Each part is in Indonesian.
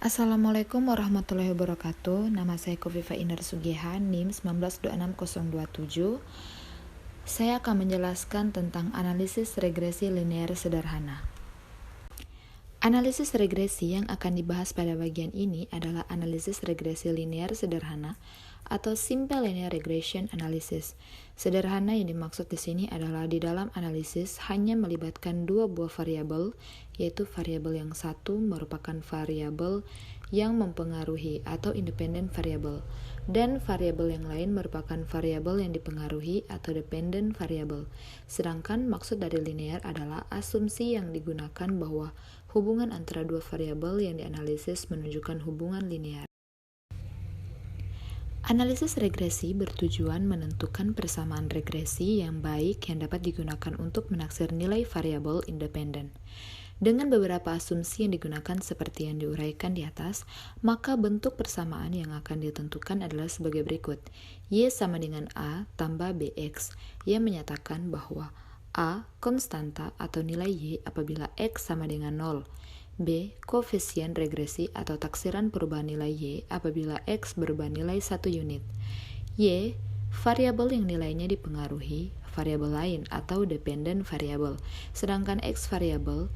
Assalamualaikum warahmatullahi wabarakatuh. Nama saya Kofifa Indar Sugiha, NIM 1926027. Saya akan menjelaskan tentang analisis regresi linear sederhana. Analisis regresi yang akan dibahas pada bagian ini adalah analisis regresi linear sederhana atau Simple Linear Regression Analysis. Sederhana yang dimaksud di sini adalah di dalam analisis hanya melibatkan dua buah variabel, yaitu variabel yang satu merupakan variabel yang mempengaruhi atau independent variable, dan variabel yang lain merupakan variabel yang dipengaruhi atau dependent variable. Sedangkan maksud dari linear adalah asumsi yang digunakan bahwa hubungan antara dua variabel yang dianalisis menunjukkan hubungan linear. Analisis regresi bertujuan menentukan persamaan regresi yang baik yang dapat digunakan untuk menaksir nilai variabel independen. Dengan beberapa asumsi yang digunakan seperti yang diuraikan di atas, maka bentuk persamaan yang akan ditentukan adalah sebagai berikut. Y sama dengan A tambah BX, yang menyatakan bahwa A konstanta atau nilai Y apabila X sama dengan 0. B. Koefisien regresi atau taksiran perubahan nilai Y apabila X berubah nilai 1 unit. Y. Variabel yang nilainya dipengaruhi variabel lain atau dependent variable. Sedangkan X variabel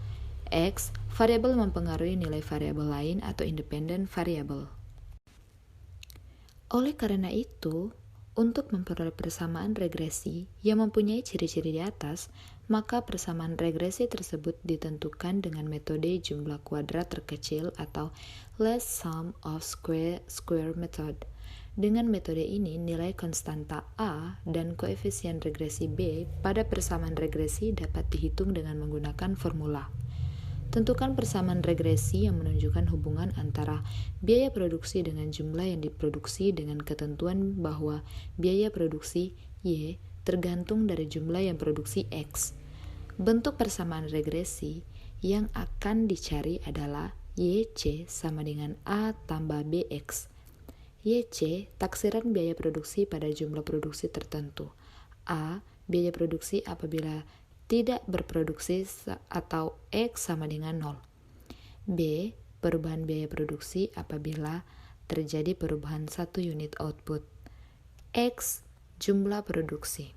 mempengaruhi nilai variabel lain atau independent variable. Oleh karena itu, untuk memperoleh persamaan regresi yang mempunyai ciri-ciri di atas, maka persamaan regresi tersebut ditentukan dengan metode jumlah kuadrat terkecil atau least sum of square method. Dengan metode ini, nilai konstanta A dan koefisien regresi B pada persamaan regresi dapat dihitung dengan menggunakan formula. Tentukan persamaan regresi yang menunjukkan hubungan antara biaya produksi dengan jumlah yang diproduksi dengan ketentuan bahwa biaya produksi Y tergantung dari jumlah yang produksi X. Bentuk persamaan regresi yang akan dicari adalah YC sama dengan A tambah BX. YC taksiran biaya produksi pada jumlah produksi tertentu. A biaya produksi apabila tidak berproduksi atau X sama dengan 0. B. Perubahan biaya produksi apabila terjadi perubahan 1 unit output. X. Jumlah produksi.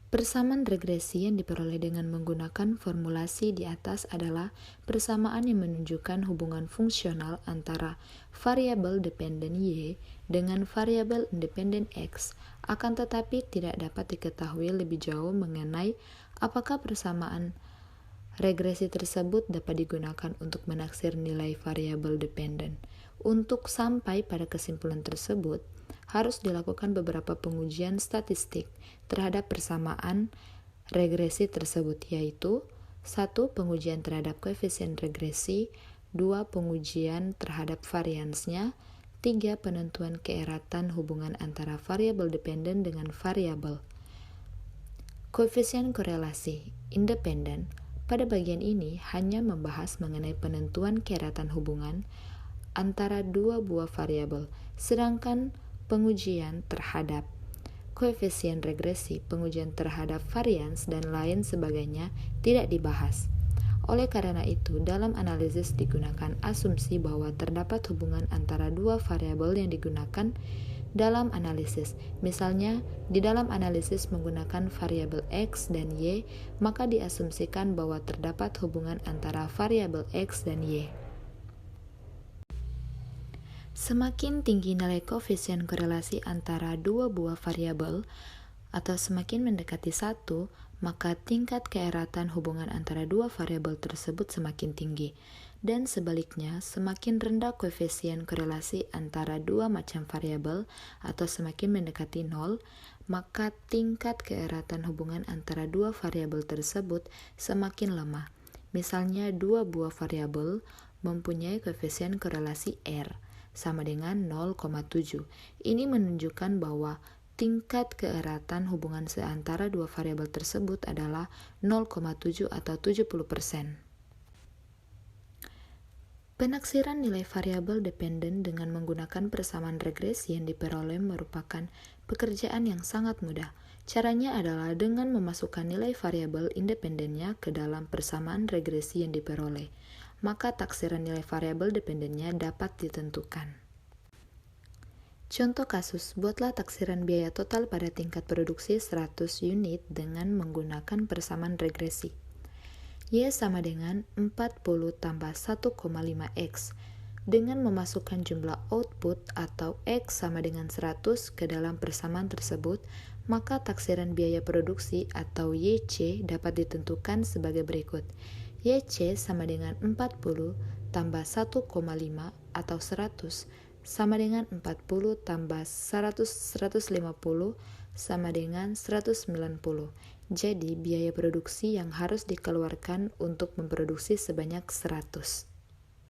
Persamaan regresi yang diperoleh dengan menggunakan formulasi di atas adalah persamaan yang menunjukkan hubungan fungsional antara variabel dependen Y dengan variabel independen X, akan tetapi tidak dapat diketahui lebih jauh mengenai apakah persamaan regresi tersebut dapat digunakan untuk menaksir nilai variabel dependen. Untuk sampai pada kesimpulan tersebut, harus dilakukan beberapa pengujian statistik terhadap persamaan regresi tersebut, yaitu 1. Pengujian terhadap koefisien regresi, 2. Pengujian terhadap variansnya, 3. Penentuan keeratan hubungan antara variabel dependen dengan variabel. Koefisien korelasi independen pada bagian ini hanya membahas mengenai penentuan keeratan hubungan antara dua buah variabel, sedangkan pengujian terhadap koefisien regresi, pengujian terhadap varians, dan lain sebagainya tidak dibahas. Oleh karena itu, dalam analisis digunakan asumsi bahwa terdapat hubungan antara dua variabel yang digunakan dalam analisis. Misalnya, di dalam analisis menggunakan variabel X dan Y, maka diasumsikan bahwa terdapat hubungan antara variabel X dan Y. Semakin tinggi nilai koefisien korelasi antara dua buah variabel atau semakin mendekati 1, maka tingkat keeratan hubungan antara dua variabel tersebut semakin tinggi. Dan sebaliknya, semakin rendah koefisien korelasi antara dua macam variabel atau semakin mendekati 0, maka tingkat keeratan hubungan antara dua variabel tersebut semakin lemah. Misalnya, dua buah variabel mempunyai koefisien korelasi R sama dengan 0,7. Ini menunjukkan bahwa tingkat keeratan hubungan seantara dua variabel tersebut adalah 0,7 atau 70%. Penaksiran nilai variabel dependen dengan menggunakan persamaan regresi yang diperoleh merupakan pekerjaan yang sangat mudah. Caranya adalah dengan memasukkan nilai variabel independennya ke dalam persamaan regresi yang diperoleh. maka taksiran nilai variabel dependennya dapat ditentukan. Contoh kasus, buatlah taksiran biaya total pada tingkat produksi 100 unit dengan menggunakan persamaan regresi. Y sama dengan 40 tambah 1,5X. Dengan memasukkan jumlah output atau X sama dengan 100 ke dalam persamaan tersebut, maka taksiran biaya produksi atau YC dapat ditentukan sebagai berikut. YC sama dengan 40 tambah 1,5 atau 100 sama dengan 40 tambah 150 sama dengan 190. Jadi, biaya produksi yang harus dikeluarkan untuk memproduksi sebanyak 100.